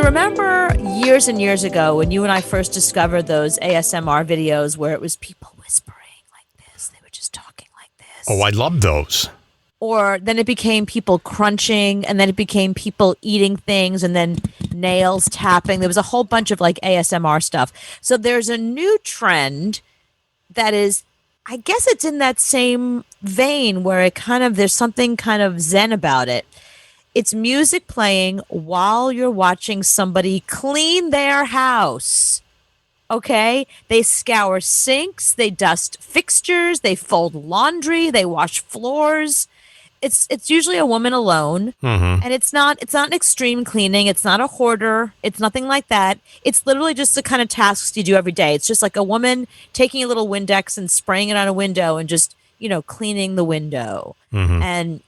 remember years and years ago when you and I first discovered those ASMR videos where it was people whispering like this? They were just talking like this. Oh, I love those. Or then it became people crunching, and then it became people eating things, and then nails tapping. There was a whole bunch of like ASMR stuff. So there's a new trend that is, I guess it's in that same vein where it kind of, there's something kind of zen about it. It's music playing while you're watching somebody clean their house. Okay? They scour sinks, they dust fixtures, they fold laundry, they wash floors. It's usually a woman alone, and it's not an extreme cleaning. It's not a hoarder. It's nothing like that. It's literally just the kind of tasks you do every day. It's just like a woman taking a little Windex and spraying it on a window and just, cleaning the window. And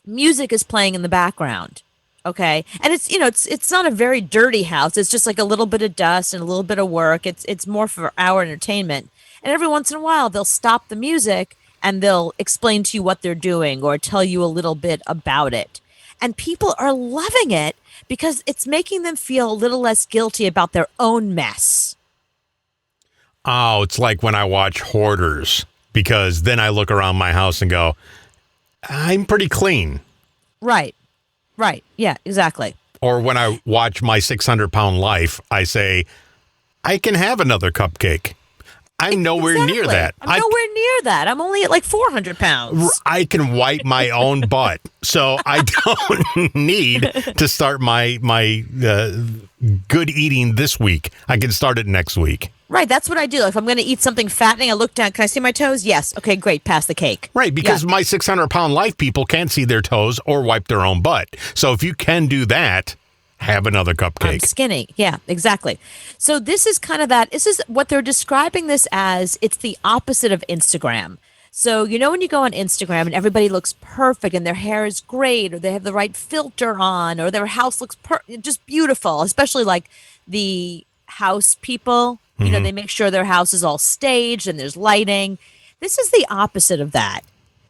music is playing in the background. Okay. And it's not a very dirty house. It's just like a little bit of dust and a little bit of work. It's more for our entertainment. And every once in a while they'll stop the music and they'll explain to you what they're doing or tell you a little bit about it. And people are loving it because it's making them feel a little less guilty about their own mess. Oh, it's like when I watch Hoarders, because then I look around my house and go, I'm pretty clean. Right. Yeah, exactly. Or when I watch My 600-Pound Life, I say, I can have another cupcake. I'm nowhere near that. I'm nowhere near that. I'm only at like 400 pounds. I can wipe my own butt, so I don't need to start my good eating this week. I can start it next week. Right, that's what I do. If I'm going to eat something fattening, I look down. Can I see my toes? Yes. Okay, great. Pass the cake. Right, because My 600-Pound Life people can't see their toes or wipe their own butt. So if you can do that, have another cupcake. I'm skinny. Yeah, exactly. So this is kind of that. This is what they're describing this as. It's the opposite of Instagram. So, when you go on Instagram and everybody looks perfect and their hair is great or they have the right filter on or their house looks just beautiful, especially like the house people, they make sure their house is all staged and there's lighting. This is the opposite of that.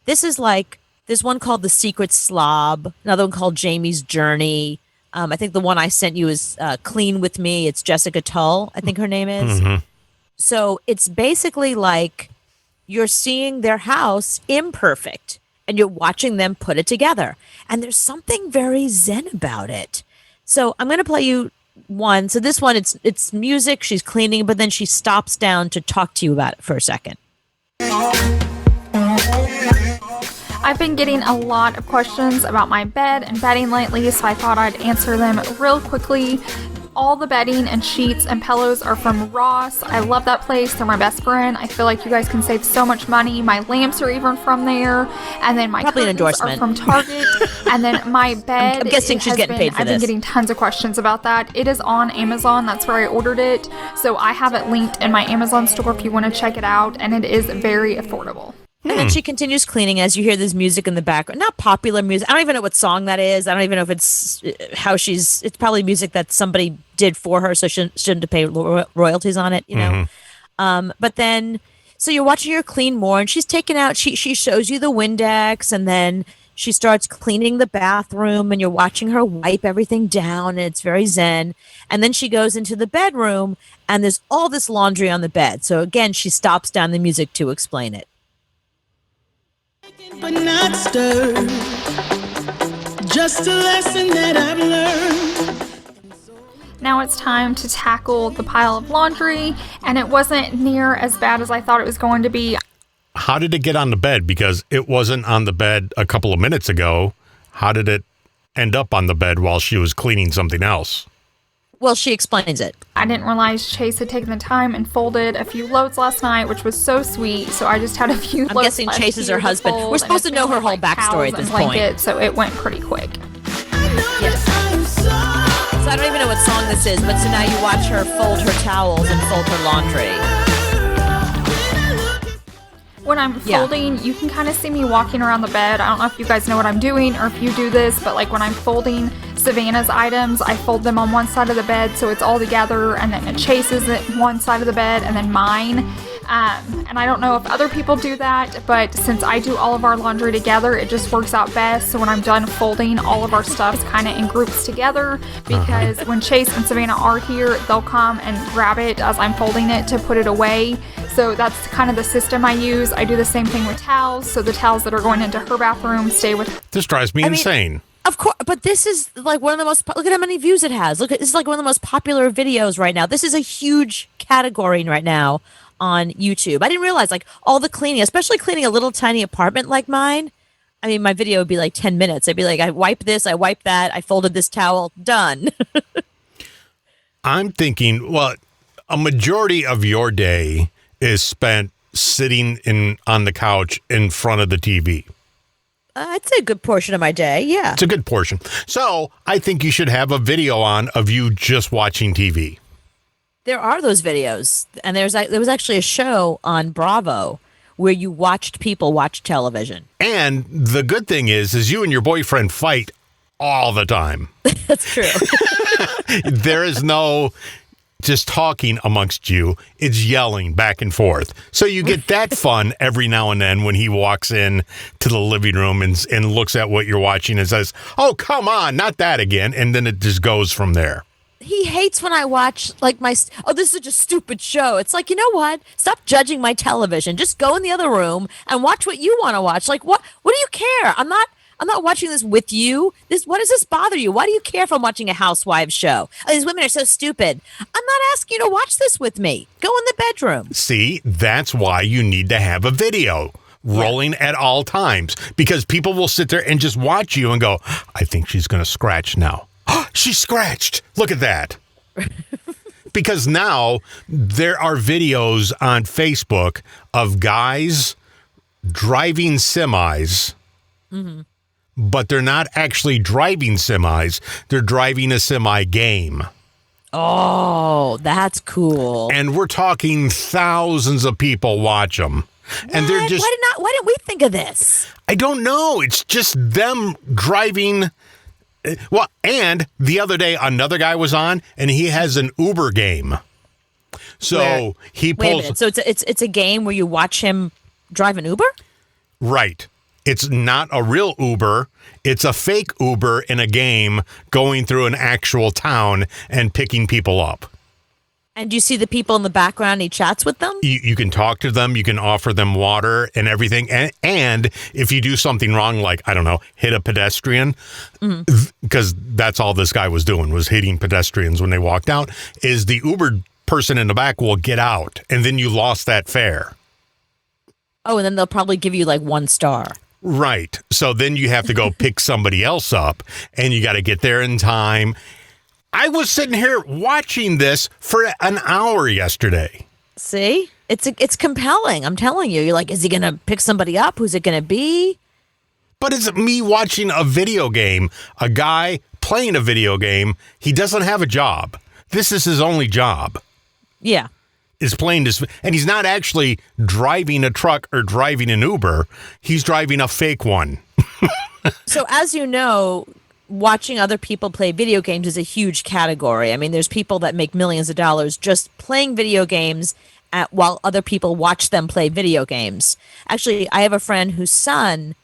This is like, there's one called The Secret Slob, another one called Jamie's Journey. I think the one I sent you is Clean With Me. It's Jessica Tull, I think her name is. So it's basically like you're seeing their house imperfect and you're watching them put it together. And there's something very zen about it. So I'm going to play you one. So this one, it's music. She's cleaning, but then she stops down to talk to you about it for a second. I've been getting a lot of questions about my bed and bedding lately, so I thought I'd answer them real quickly. All the bedding and sheets and pillows are from Ross. I love that place. They're my best friend. I feel like you guys can save so much money. My lamps are even from there. And then my curtains are from Target. And then my bed. I'm guessing she's getting paid for I've this. been getting tons of questions about that. It is on Amazon. That's where I ordered it. So I have it linked in my Amazon store if you want to check it out. And it is very affordable. And then she continues cleaning as you hear this music in the background. Not popular music. I don't even know what song that is. I don't even know if it's how it's probably music that somebody did for her, so she shouldn't pay royalties on it, But then, so you're watching her clean more, and she's taking out, she shows you the Windex, and then she starts cleaning the bathroom, and you're watching her wipe everything down, and it's very zen. And then she goes into the bedroom, and there's all this laundry on the bed. So again, she stops down the music to explain it. But not stirred. Just a lesson that I've learned. Now it's time to tackle the pile of laundry, and it wasn't near as bad as I thought it was going to be. How did it get on the bed? Because it wasn't on the bed a couple of minutes ago. How did it end up on the bed while she was cleaning something else? Well, she explains it. I didn't realize Chase had taken the time and folded a few loads last night, which was so sweet. So I just had a few loads. I'm guessing Chase is her husband. We're supposed to know her whole backstory at this point. So it went pretty quick. Yes. So I don't even know what song this is, but so now you watch her fold her towels and fold her laundry. When I'm folding, you can kind of see me walking around the bed. I don't know if you guys know what I'm doing or if you do this, but like when I'm folding Savannah's items, I fold them on one side of the bed so it's all together, and then Chase's at one side of the bed, and then mine. And I don't know if other people do that, but since I do all of our laundry together, it just works out best. So when I'm done folding, all of our stuff's kind of in groups together, because when Chase and Savannah are here, they'll come and grab it as I'm folding it to put it away. So that's kind of the system I use. I do the same thing with towels. So the towels that are going into her bathroom stay with. This drives me insane. Of course, but this is like one of the most. Look at how many views it has. This is like one of the most popular videos right now. This is a huge category right now on YouTube. I didn't realize like all the cleaning, especially cleaning a little tiny apartment like mine. I mean, my video would be like 10 minutes. I'd be like, I wipe this, I wipe that, I folded this towel, done. I'm thinking, well, a majority of your day is spent sitting on the couch in front of the TV. I'd say a good portion of my day, yeah. It's a good portion. So I think you should have a video on of you just watching TV. There are those videos. And there was actually a show on Bravo where you watched people watch television. And the good thing is you and your boyfriend fight all the time. That's true. There is no just talking amongst you. It's yelling back and forth. So you get that fun every now and then when he walks in to the living room and looks at what you're watching and says, oh, come on, not that again. And then it just goes from there. He hates when I watch like this is such a stupid show. It's like, you know what? Stop judging my television. Just go in the other room and watch what you want to watch. Like, what do you care? I'm not watching this with you. What does this bother you? Why do you care if I'm watching a housewives show? Oh, these women are so stupid. I'm not asking you to watch this with me. Go in the bedroom. See, that's why you need to have a video rolling at all times, because people will sit there and just watch you and go, I think she's going to scratch now. She scratched. Look at that. Because now there are videos on Facebook of guys driving semis. Mm-hmm. But they're not actually driving semis. They're driving a semi game. Oh, that's cool. And we're talking thousands of people watch them. And they're just... Why didn't we think of this? I don't know. It's just them driving. Well, and the other day another guy was on and he has an Uber game. So he pulls... Wait a minute. So it's a game where you watch him drive an Uber? Right. It's not a real Uber. It's a fake Uber in a game going through an actual town and picking people up. And do you see the people in the background? He chats with them? You can talk to them. You can offer them water and everything. And if you do something wrong, like, I don't know, hit a pedestrian, because that's all this guy was doing, was hitting pedestrians when they walked out, is the Uber person in the back will get out. And then you lost that fare. Oh, and then they'll probably give you like 1 star. Right. So then you have to go pick somebody else up and you got to get there in time. I was sitting here watching this for an hour yesterday. See? It's compelling. I'm telling you. You're like, is he going to pick somebody up? Who's it going to be? But it's me watching a video game, a guy playing a video game. He doesn't have a job. This is his only job. Yeah. Is playing this, and he's not actually driving a truck or driving an Uber. He's driving a fake one. So as you know, watching other people play video games is a huge category. I mean, there's people that make millions of dollars just playing video games while other people watch them play video games. Actually, I have a friend whose son,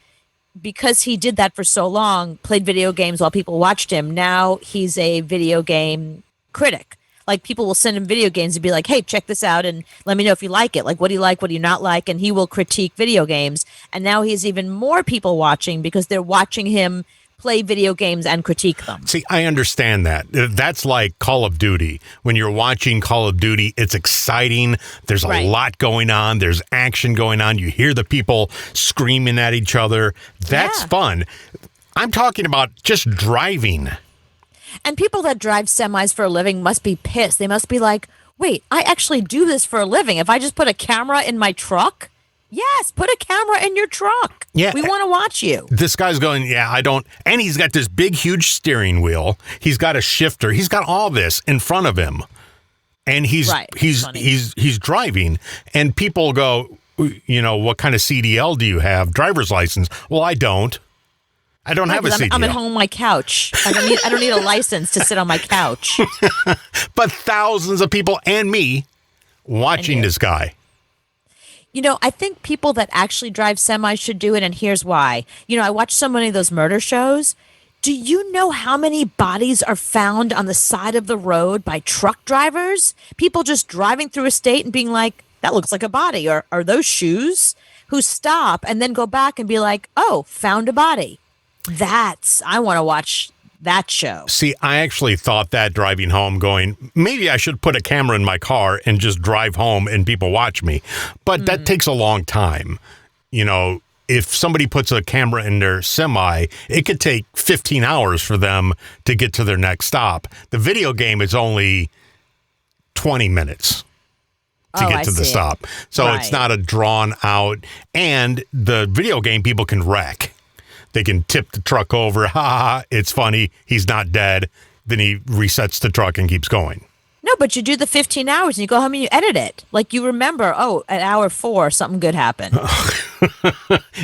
because he did that for so long, played video games while people watched him. Now he's a video game critic. Like, people will send him video games and be like, hey, check this out and let me know if you like it. Like, what do you like? What do you not like? And he will critique video games. And now he has even more people watching because they're watching him play video games and critique them. See, I understand that. That's like Call of Duty. When you're watching Call of Duty, it's exciting. There's a lot going on. There's action going on. You hear the people screaming at each other. That's fun. I'm talking about just driving. And people that drive semis for a living must be pissed. They must be like, wait, I actually do this for a living. If I just put a camera in my truck? Yes, put a camera in your truck. Yeah. We want to watch you. This guy's going, I don't. And he's got this big, huge steering wheel. He's got a shifter. He's got all this in front of him. And he's driving. And people go, what kind of CDL do you have? Driver's license. Well, I don't. I don't have a CDL. I'm at home on my couch. I don't need a license to sit on my couch. But thousands of people and me watching this guy. I think people that actually drive semis should do it, and here's why. I watch so many of those murder shows. Do you know how many bodies are found on the side of the road by truck drivers? People just driving through a state and being like, that looks like a body, or are those shoes? Who stop and then go back and be like, oh, found a body. I want to watch that show. See, I actually thought that driving home, going, maybe I should put a camera in my car and just drive home and people watch me. But that takes a long time. If somebody puts a camera in their semi, it could take 15 hours for them to get to their next stop. The video game is only 20 minutes to get to the stop. So It's not a drawn out. And the video game, people can wreck. They can tip the truck over. Ha ha, it's funny. He's not dead. Then he resets the truck and keeps going. No, but you do the 15 hours and you go home and you edit it. Like you remember, at hour 4, something good happened.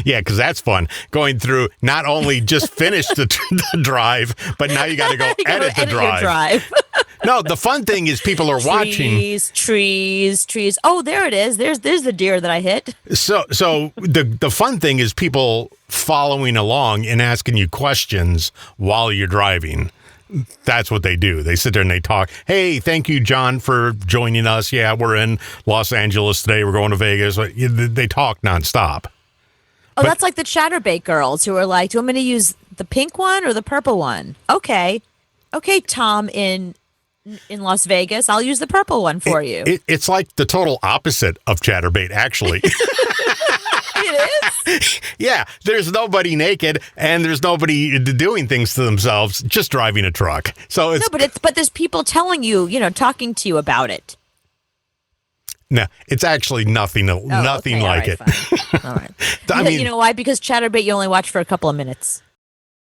Yeah, because that's fun. Going through, not only just finish the drive, but now you got to go edit the drive. Your drive. No, the fun thing is people are watching. Trees. Oh, there it is. There's the deer that I hit. So the fun thing is people following along and asking you questions while you're driving. That's what they do. They sit there and they talk. Hey, thank you, John, for joining us. Yeah, we're in Los Angeles today. We're going to Vegas. They talk nonstop. Oh, that's like the Chatterbait girls who are like, do you want me to use the pink one or the purple one? Okay, Tom in Las Vegas, I'll use the purple one for you. It's like the total opposite of Chatterbait, actually. It is? Yeah, there's nobody naked and there's nobody doing things to themselves, just driving a truck. So it's but there's people telling you, talking to you about it. No, it's actually nothing like it. All right. I mean, you know why? Because Chatterbait you only watch for a couple of minutes.